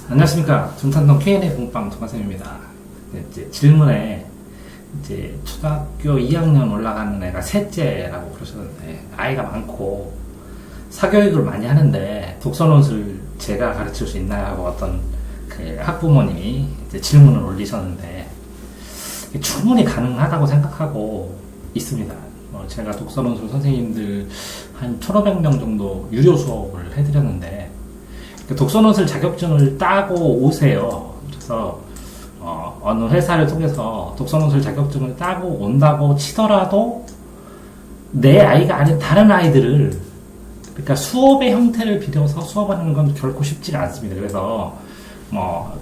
안녕하십니까. 중탄동 Q&A 공부방 동화쌤입니다. 이제 질문에 이제 초등학교 2학년 올라가는 애가 셋째라고 그러셨는데, 아이가 많고 사교육을 많이 하는데 독서논술 제가 가르칠 수 있나요? 하고 어떤 그 학부모님이 이제 질문을 올리셨는데, 충분히 가능하다고 생각하고 있습니다. 제가 독서논술 선생님들 한 1,500명 정도 유료 수업을 해드렸는데, 독서논술 자격증을 따고 오세요. 그래서 어느 회사를 통해서 독서논술 자격증을 따고 온다고 치더라도 내 아이가 아닌 다른 아이들을, 그러니까 수업의 형태를 빌려서 수업하는 건 결코 쉽지 않습니다. 그래서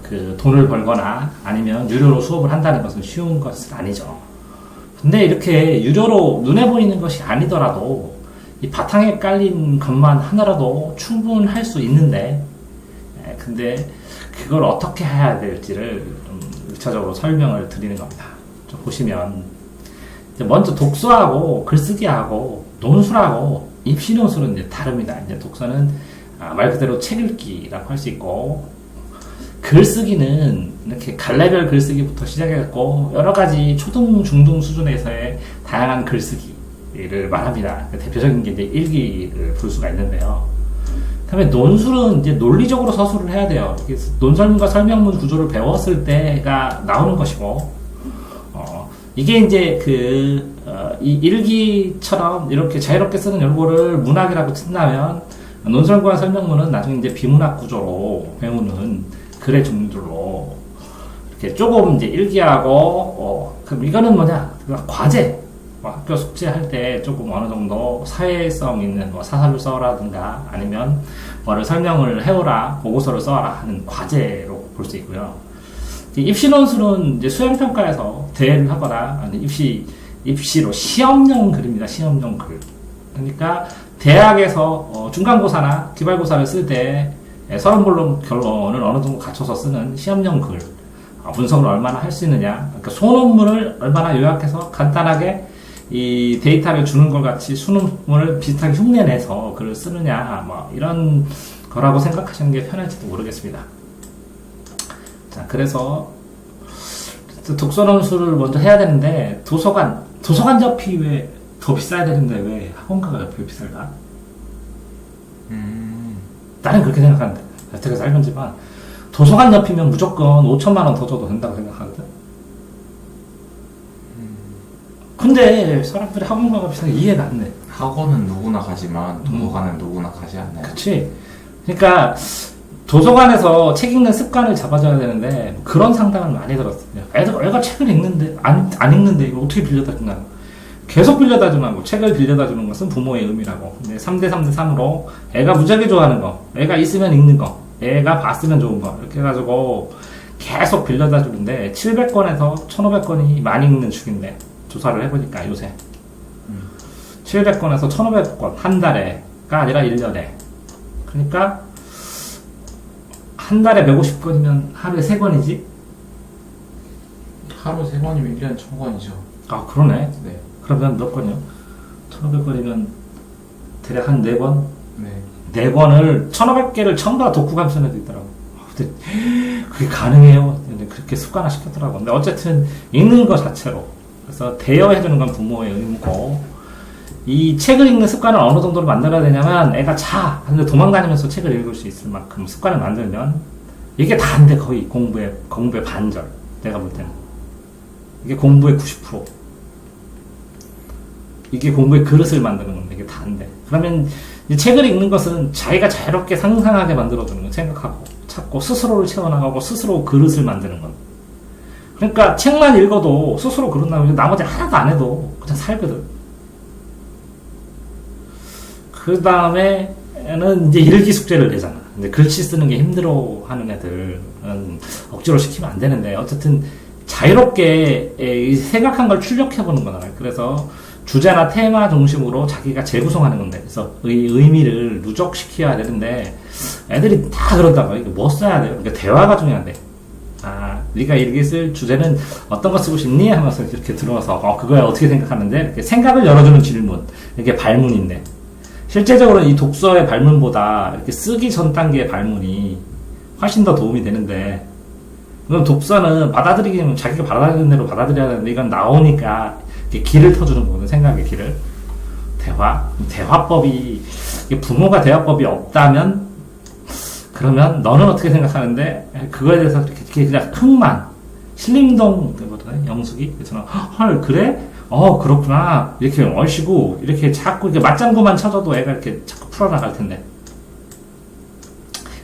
그 돈을 벌거나 아니면 유료로 수업을 한다는 것은 쉬운 것은 아니죠. 근데 이렇게 유료로 눈에 보이는 것이 아니더라도 이 바탕에 깔린 것만 하나라도 충분할 수 있는데, 근데 그걸 어떻게 해야 될지를 좀 일차적으로 설명을 드리는 겁니다. 좀 보시면 먼저 독서하고 글쓰기하고 논술하고 입시논술은 이제 다릅니다. 이제 독서는 말 그대로 책 읽기라고 할 수 있고, 글쓰기는 이렇게 갈래별 글쓰기부터 시작해서 여러 가지 초등, 중등 수준에서의 다양한 글쓰기를 말합니다. 대표적인 게 이제 일기를 볼 수가 있는데요. 다음에 논술은 이제 논리적으로 서술을 해야 돼요. 논설문과 설명문 구조를 배웠을 때가 나오는 것이고, 이게 이제 이 일기처럼 이렇게 자유롭게 쓰는 요거를 문학이라고 친다면, 논설과 설명문은 나중에 이제 비문학 구조로 배우는 글의 종류들로 이렇게 조금 이제 일기하고, 그럼 이거는 뭐냐? 과제. 학교 숙제할 때 조금 어느 정도 사회성 있는 사설을 써라든가 아니면 뭐를 설명을 해오라, 보고서를 써라 하는 과제로 볼 수 있고요. 입시논술은 이제 수행평가에서 대회를 하거나 아니 입시로 시험용 글입니다. 시험용 글. 그러니까 대학에서 중간고사나 기말고사를 쓸 때 서론본론 결론을 어느 정도 갖춰서 쓰는 시험용 글. 분석을 얼마나 할 수 있느냐. 그러니까 소논문을 얼마나 요약해서 간단하게 이 데이터를 주는 것 같이 수능을 비슷하게 흉내내서 글을 쓰느냐, 이런 거라고 생각하시는 게 편할지도 모르겠습니다. 자, 그래서 독서논술을 먼저 해야 되는데, 도서관 접이 왜 더 비싸야 되는데 왜 학원가가 옆에 비쌀까? 나는 그렇게 생각하는데, 되게 짧은지만 도서관 옆이면 무조건 5천만 원 더 줘도 된다고 생각하거든. 근데 사람들이 학원가가 비싸게 이해가 안 돼. 학원은 누구나 가지만 도서관은 누구나 가지 않나요? 그치. 그러니까 도서관에서 책 읽는 습관을 잡아줘야 되는데 그런 상담을 많이 들었어요. 애가 책을 읽는데 안 읽는데 이거 어떻게 빌려다 주나. 계속 빌려다 주는 거. 책을 빌려다 주는 것은 부모의 의미라고. 3대 3대 3으로 애가 무지하게 좋아하는 거, 애가 있으면 읽는 거, 애가 봤으면 좋은 거, 이렇게 해가지고 계속 빌려다 주는데 700권에서 1500권이 많이 읽는 축인데, 조사를 해보니까 요새 700권에서 1500권 한 달에가 아니라 1년에, 그러니까 한 달에 150권이면 하루에 3권이지? 하루 3권이면 1년에 1000권이죠. 아, 그러네. 네. 그러면 몇 권이요? 1500권이면 대략 한 4권? 네. 4권을 1500개를 전부 다 독후감 쓰는 애도 있더라고. 근데 그게 가능해요? 근데 그렇게 습관화 시켰더라고. 근데 어쨌든 읽는 것 자체로, 그래서 대여해주는 건 부모의 의무고, 이 책을 읽는 습관을 어느 정도로 만들어야 되냐면, 애가 근데 도망다니면서 책을 읽을 수 있을 만큼 습관을 만들면, 이게 다인데 거의 공부의 반절. 내가 볼 때는. 이게 공부의 90%. 이게 공부의 그릇을 만드는 건데, 이게 다인데. 그러면 이 책을 읽는 것은 자기가 자유롭게 상상하게 만들어주는 거, 생각하고, 찾고, 스스로를 채워나가고, 스스로 그릇을 만드는 건. 그러니까 책만 읽어도 스스로 그릇 나오고 나머지 하나도 안 해도 그냥 살거든. 그 다음에는 이제 일기 숙제를 내잖아. 근데 글씨 쓰는 게 힘들어 하는 애들은 억지로 시키면 안 되는데, 어쨌든 자유롭게 생각한 걸 출력해보는 거잖아요. 그래서 주제나 테마 중심으로 자기가 재구성하는 건데, 그래서 의미를 누적시켜야 되는데, 애들이 다 그런다고. 이거 뭐 써야 돼요? 그러니까 대화가 중요한데. 네가 이렇게 쓸 주제는 어떤 거 쓰고 싶니? 하면서 이렇게 들어와서 그거야 어떻게 생각하는데? 이렇게 생각을 열어주는 질문, 이게 발문인데, 실제적으로 이 독서의 발문보다 이렇게 쓰기 전 단계의 발문이 훨씬 더 도움이 되는데, 그럼 독서는 받아들이기는 자기가 받아들이는 대로 받아들여야 되는데, 이건 나오니까 이렇게 길을 터주는 거거든, 생각의 길을. 대화법이, 이게 부모가 대화법이 없다면, 그러면 너는 어떻게 생각하는데, 그거에 대해서 이렇게 그냥 흥만, 신림동, 그거거든, 영숙이. 그래서, 헐, 그래? 그렇구나. 이렇게 얼씨구, 이렇게 자꾸 이렇게 맞장구만 쳐줘도 애가 이렇게 자꾸 풀어나갈 텐데.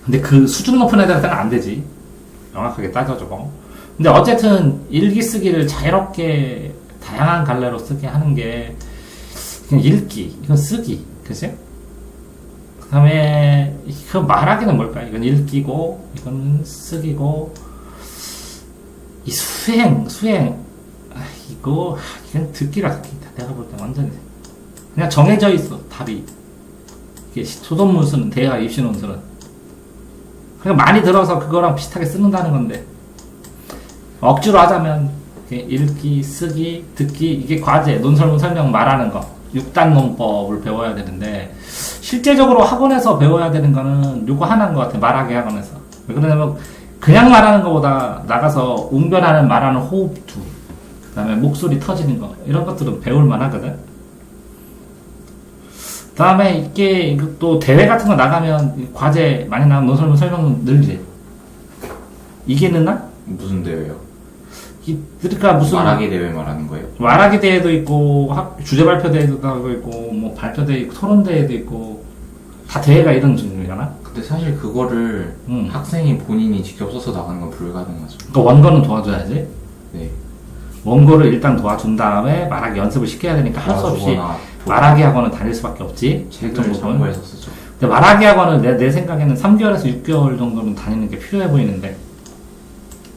근데 그 수준 높은 애들한테는 안 되지. 명확하게 따져주고. 근데 어쨌든 일기 쓰기를 자유롭게 다양한 갈래로 쓰게 하는 게 그냥 읽기, 이건 쓰기, 그치? 그 다음에 그 말하기는 뭘까? 이건 읽기고, 이건 쓰기고, 이 수행, 이건 듣기다. 내가 볼 때 완전히 그냥 정해져 있어, 답이. 이게 소논문수는, 대화 입시 논술은 그냥 많이 들어서 그거랑 비슷하게 쓰는다는 건데, 억지로 하자면 읽기, 쓰기, 듣기, 이게 과제, 논설문 설명 말하는 거, 6단 논법을 배워야 되는데, 실제적으로 학원에서 배워야 되는 거는 요거 하나인 것 같아. 말하기 학원에서. 왜 그러냐면 그냥 말하는 것보다 나가서 웅변하는 말하는 호흡투, 그 다음에 목소리 터지는 거, 이런 것들은 배울만 하거든. 그 다음에 이게 또 대회 같은 거 나가면 과제 많이 나오면 논설문 설명 늘지. 이게 늦나? 무슨 대회요? 그러니까 무슨 말하기 대회 말하는 거예요? 말하기 대회도 있고, 주제 발표 대회도 있고, 뭐 발표 대회 있고, 토론 대회도 있고, 다 대회가 이런 종류잖아. 근데 사실 그거를 학생이 본인이 직접 써서 나가는 건 불가능하죠. 그러니까 원고는 도와줘야지. 네. 원고를 일단 도와준 다음에 말하기 연습을 시켜야 되니까 할 수 없이 도와주거나 말하기 학원은 다닐 수밖에 없지. 책을 참고해서 쓰죠. 근데 말하기 학원은 내 생각에는 3개월에서 6개월 정도는 다니는 게 필요해 보이는데,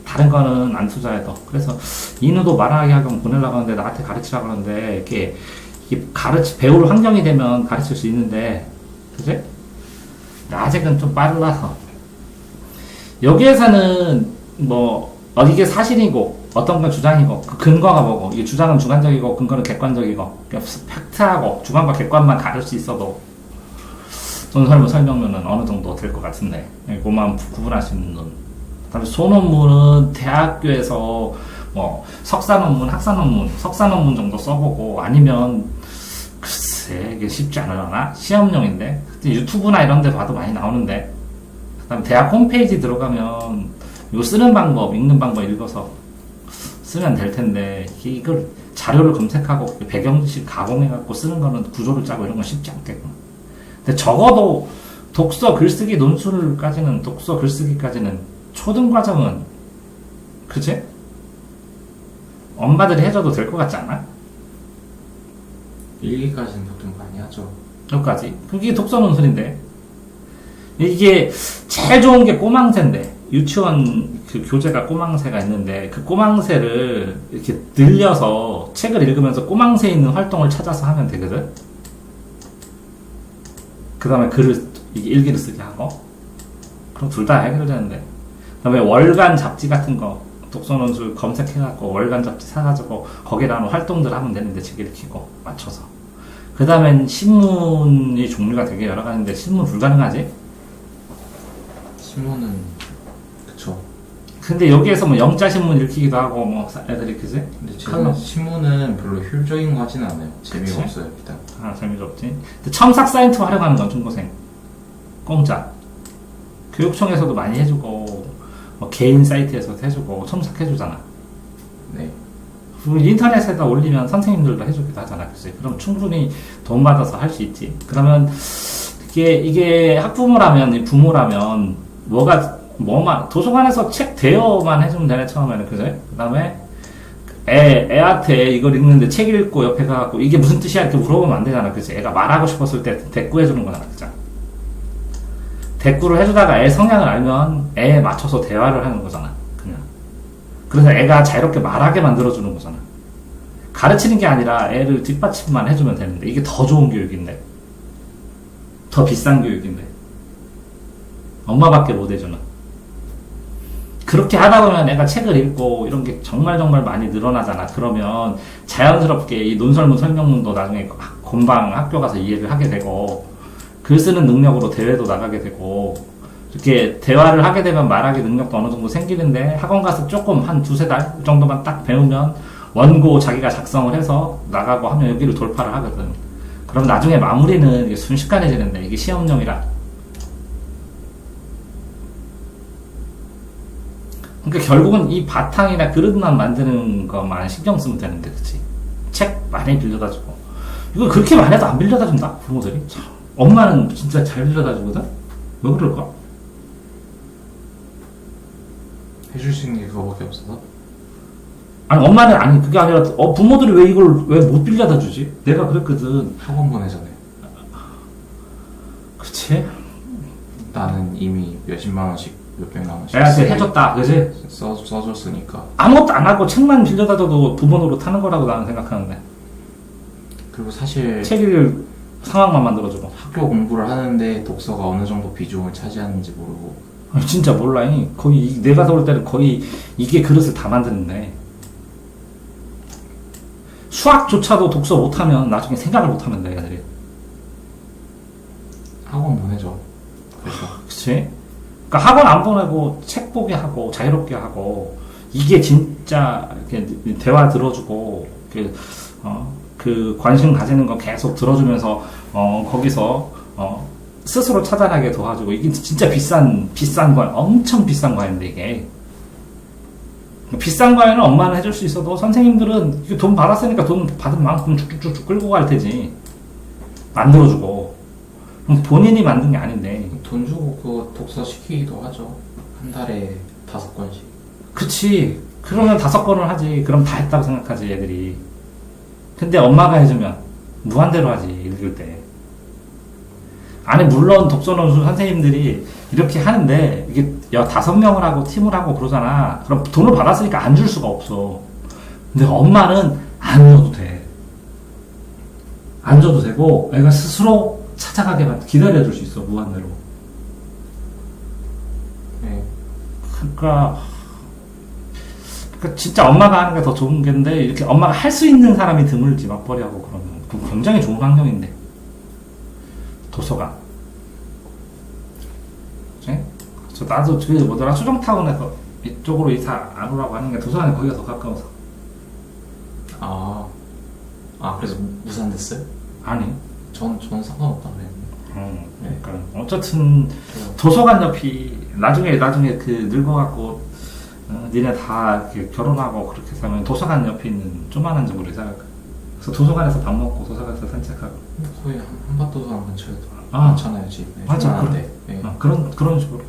다른 거는 안 투자해도. 그래서 인우도 말하기 학원 보내려고 하는데, 나한테 가르치라고 하는데, 이게 배울 환경이 되면 가르칠 수 있는데, 그지? 아직은 좀 빨라서. 여기에서는 이게 사실이고, 어떤 건 주장이고, 그 근거가 뭐고, 이게 주장은 주관적이고, 근거는 객관적이고, 그러니까 팩트하고, 주관과 객관만 가를 수 있어도, 논설문 설명론은 어느 정도 될 것 같은데, 그것만 구분할 수 있는 논. 그다음에 소논문은 대학교에서 석사 논문, 학사 논문, 석사 논문 정도 써보고, 아니면 글쎄 이게 쉽지 않으려나? 시험용인데 유튜브나 이런 데 봐도 많이 나오는데, 그다음에 대학 홈페이지 들어가면 이거 쓰는 방법, 읽는 방법 읽어서 쓰면 될 텐데, 이걸 자료를 검색하고 배경지 가공해갖고 쓰는 거는 구조를 짜고 이런 건 쉽지 않겠구나. 근데 적어도 독서 글쓰기 논술까지는, 독서 글쓰기까지는 초등 과정은, 그치? 엄마들이 해줘도 될 것 같지 않아? 1기까지는 보통 많이 하죠. 여기까지. 그게 독서 논술인데. 이게 제일 좋은 게 꼬망새인데, 유치원 그 교재가 꼬망새가 있는데, 그 꼬망새를 이렇게 늘려서 책을 읽으면서 꼬망새에 있는 활동을 찾아서 하면 되거든? 그 다음에 일기를 쓰게 하고. 그럼 둘 다 해결되는데. 그 다음에 월간 잡지 같은 거, 독서논술 검색해갖고 월간 잡지 사가지고 거기다 활동들 하면 되는데, 책 읽히고 맞춰서. 그 다음엔 신문이 종류가 되게 여러 가지인데, 신문 불가능하지? 신문은 그쵸. 근데 여기에서 영자신문 읽히기도 하고 애들이, 그지? 근데 제가 신문은 별로 효율적인 거 하진 않아요. 재미가 그치? 없어요 일단. 재미가 없지. 근데 첨삭 사이트 활용하는 건 중고생 공짜. 교육청에서도 많이 해주고, 개인 사이트에서도 해주고, 첨삭해주잖아. 네. 그리고 인터넷에다 올리면 선생님들도 해주기도 하잖아. 그치? 그럼 충분히 돈 받아서 할 수 있지. 그러면 이게 학부모라면, 부모라면 도서관에서 책 대여만 해주면 되네, 처음에는. 그죠? 그 다음에 애한테 이걸 읽는데 책 읽고 옆에 가갖고 이게 무슨 뜻이야 이렇게 물어보면 안 되잖아. 그치? 애가 말하고 싶었을 때 대꾸해주는 거잖아. 그죠? 대꾸를 해주다가 애 성향을 알면 애에 맞춰서 대화를 하는 거잖아. 그냥. 그래서 애가 자유롭게 말하게 만들어주는 거잖아. 가르치는 게 아니라 애를 뒷받침만 해주면 되는데, 이게 더 좋은 교육인데, 더 비싼 교육인데, 엄마밖에 못 해주는. 그렇게 하다 보면 애가 책을 읽고 이런 게 정말 많이 늘어나잖아. 그러면 자연스럽게 이 논설문 설명문도 나중에 본방 학교 가서 이해를 하게 되고, 글 쓰는 능력으로 대회도 나가게 되고, 이렇게 대화를 하게 되면 말하기 능력도 어느 정도 생기는데 학원 가서 조금 한 두세 달 정도만 딱 배우면 원고 자기가 작성을 해서 나가고 하면 여기를 돌파를 하거든. 그럼 나중에 마무리는 이게 순식간해지는데 이게 시험용이라. 그러니까 결국은 이 바탕이나 그릇만 만드는 것만 신경 쓰면 되는데, 그치? 책 많이 빌려다 주고. 이거 그렇게 많이 해도 안 빌려다 준다, 부모들이. 참. 엄마는 진짜 잘 빌려다 주거든? 왜 그럴까? 해줄 수 있는 게 그거밖에 없어서. 아니, 엄마는 아니, 그게 아니라, 부모들이 왜 이걸 왜 못 빌려다 주지? 내가 그랬거든. 학원 보내잖아요. 그치? 나는 이미 몇십만 원씩, 몇백만 원씩 애한테 해줬다, 그지? 써줬으니까. 아무것도 안 하고 책만 빌려다 줘도 부모 노릇 하는 거라고 나는 생각하는데. 그리고 사실 책 읽을 상황만 만들어주고. 학교 공부를 하는데 독서가 어느 정도 비중을 차지하는지 모르고. 아니, 진짜 몰라. 거의, 내가 볼 때는 거의 이게 그릇을 다 만드는데. 수학조차도 독서 못하면 나중에 생각을 못하면 돼, 애들이. 학원 보내죠. 그래서. 그치? 그러니까 학원 안 보내고 책 보게 하고 자유롭게 하고 이게 진짜 이렇게 대화 들어주고 그 관심 가지는 거 계속 들어주면서 거기서 스스로 찾아나게 도와주고 이게 진짜 비싼 과외, 엄청 비싼 과외인데 이게 비싼 과외는 엄마는 해줄 수 있어도 선생님들은 이게 돈 받았으니까 돈 받은 만큼 쭉쭉쭉 끌고 갈 테지 만들어주고 본인이 만든 게 아닌데. 돈 주고 그거 독서 시키기도 하죠. 한 달에 5권씩. 그치. 그러면 5권을 하지. 그럼 다 했다고 생각하지, 애들이. 근데 엄마가 해주면 무한대로 하지, 읽을 때. 아니, 물론 독서논술 선생님들이 이렇게 하는데, 이게 5명을 하고 팀을 하고 그러잖아. 그럼 돈을 받았으니까 안 줄 수가 없어. 근데 엄마는 안 줘도 돼. 안 줘도 되고, 애가 스스로 찾아가게 기다려줄 수 있어, 무한대로. 네. 그러니까 진짜 엄마가 하는 게 더 좋은 게인데 이렇게 엄마가 할 수 있는 사람이 드물지 맞벌이하고 그러면 그 굉장히 좋은 환경인데 도서관. 그치? 나도 그 뭐더라 수정타운에서 이쪽으로 이사 안 오라고 하는 게 도서관이 거기가 더 가까워서. 그래서 무산됐어요? 아니. 전 상관없다고 했는데. 그러니까 어쨌든 도서관 옆이 나중에 그 늙어갖고 니네 다 이렇게 결혼하고 그렇게 살면 도서관 옆에 있는 조만한 집으로 이사 갈 거야. 그래서 도서관에서 밥 먹고 도서관에서 산책하고. 거의 한밭도서관 근처에도 아, 많잖아요 집. 네, 맞아. 시원한데. 네. 그런 식으로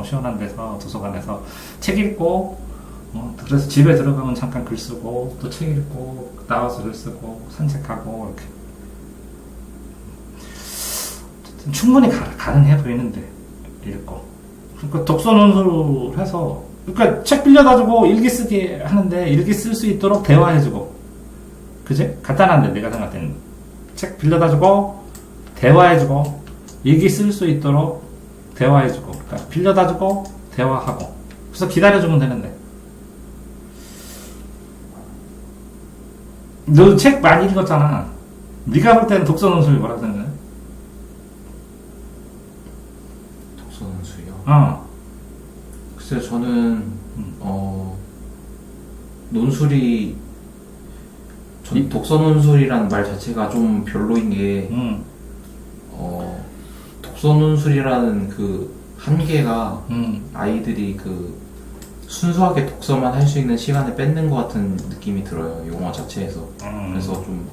시원한 데서 도서관에서 책 읽고 그래서 집에 들어가면 잠깐 글 쓰고 또 책 읽고 나와서 글 쓰고 산책하고 이렇게. 충분히 가능해 보이는데 읽고. 그러니까 독서 논술 해서 그러니까 책 빌려다주고 일기 쓰게 하는데 일기 쓸 수 있도록 대화해주고, 그지? 간단한데 내가 생각할 때는 책 빌려다주고 대화해주고 일기 쓸 수 있도록 대화해주고, 그러니까 빌려다주고 대화하고 그래서 기다려주면 되는데. 너 책 많이 읽었잖아. 네가 볼 때는 독서 논술이 뭐라고 생각해? 글쎄요, 저는 논술이 독서 논술이라는 말 자체가 좀 별로인 게 독서 논술이라는 그 한계가 아이들이 그 순수하게 독서만 할 수 있는 시간을 뺏는 것 같은 느낌이 들어요, 용어 자체에서. 그래서 좀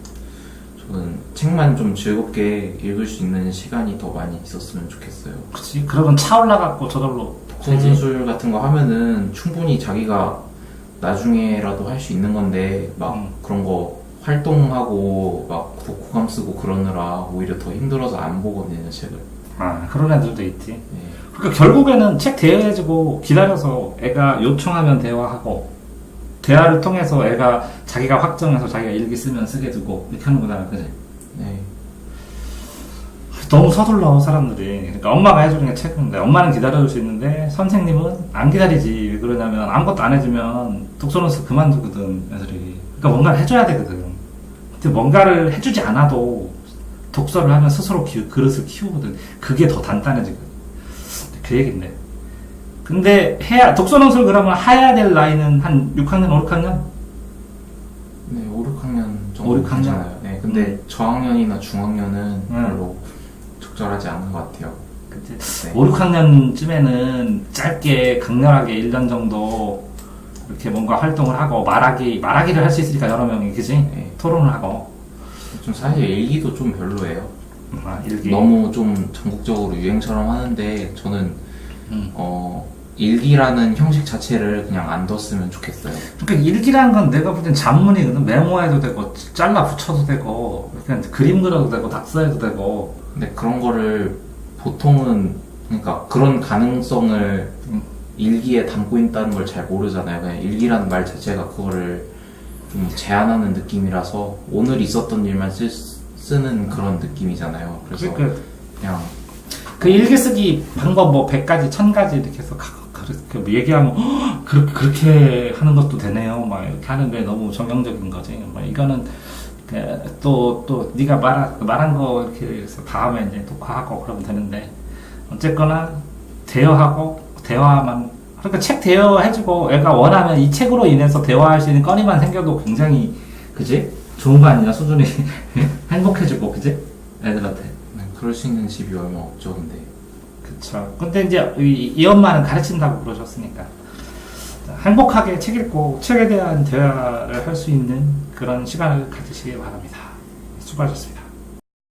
저는 책만 좀 즐겁게 읽을 수 있는 시간이 더 많이 있었으면 좋겠어요. 그치. 그러면 차올라갖고 저절로. 독서논술 같은 거 하면은 충분히 자기가 나중에라도 할 수 있는 건데 막 그런 거 활동하고 막 독후감 쓰고 그러느라 오히려 더 힘들어서 안 보거든요, 책을. 그런 애들도 있지. 네. 그러니까 결국에는 책 대여해주고 기다려서 애가 요청하면 대화하고 대화를 통해서 애가 자기가 확정해서 자기가 일기 쓰면 쓰게 두고 이렇게 하는 거잖아, 그지? 네. 너무 서둘러 사람들이. 그러니까 엄마가 해주는 게 책인데 엄마는 기다려줄 수 있는데 선생님은 안 기다리지. 왜 그러냐면 아무것도 안 해주면 독서논술 그만두거든, 애들이. 그러니까 뭔가를 해줘야 되거든. 근데 뭔가를 해주지 않아도 독서를 하면 스스로 그릇을 키우거든. 그게 더 단단해지거든. 그 얘긴데. 근데 독서논술 그러면 해야 될 나이는 한 6학년, 5, 6학년? 네, 5, 6학년 5, 정도 6학년? 괜찮아요. 네, 근데 저학년이나 중학년은 별로 적절하지 않은 것 같아요. 그치. 네. 5, 6학년쯤에는 짧게 강렬하게 1년 정도 이렇게 뭔가 활동을 하고 말하기를 할 수 있으니까 여러 명이 그지? 네. 토론을 하고. 좀 사실 일기도 좀 별로예요. 일기. 너무 좀 전국적으로 유행처럼 하는데 저는 일기라는 형식 자체를 그냥 안 뒀으면 좋겠어요. 그러니까 일기라는 건 내가 볼 땐 잡문이거든. 메모해도 되고 잘라 붙여도 되고 그냥 그림 그려도 되고 낙서해도 되고. 근데 그런 거를 보통은 그러니까 그런 가능성을 일기에 담고 있다는 걸 잘 모르잖아요. 그냥 일기라는 말 자체가 그거를 좀 제한하는 느낌이라서 오늘 있었던 일만 쓰는 그런 느낌이잖아요. 그래서 그냥 그 일기 쓰기 방법 뭐 100가지, 1000가지 이렇게 해서 그렇게 얘기하면 그렇게 하는 것도 되네요. 막 이렇게 하는데 너무 정형적인 거지. 뭐 이거는 또 네가 말한 거 이렇게 해서 다음에 이제 녹화하고 그러면 되는데 어쨌거나 대화만 그러니까 책 대여해주고 애가 원하면 이 책으로 인해서 대화할 수 있는 건의만 생겨도 굉장히 그지? 좋은 거 아니냐 수준이 행복해지고 그지? 애들한테. 네, 그럴 수 있는 집이 얼마 없죠, 근데. 그쵸. 근데 이제 이 엄마는 가르친다고 그러셨으니까 행복하게 책 읽고 책에 대한 대화를 할 수 있는 그런 시간을 가지시기 바랍니다. 수고하셨습니다.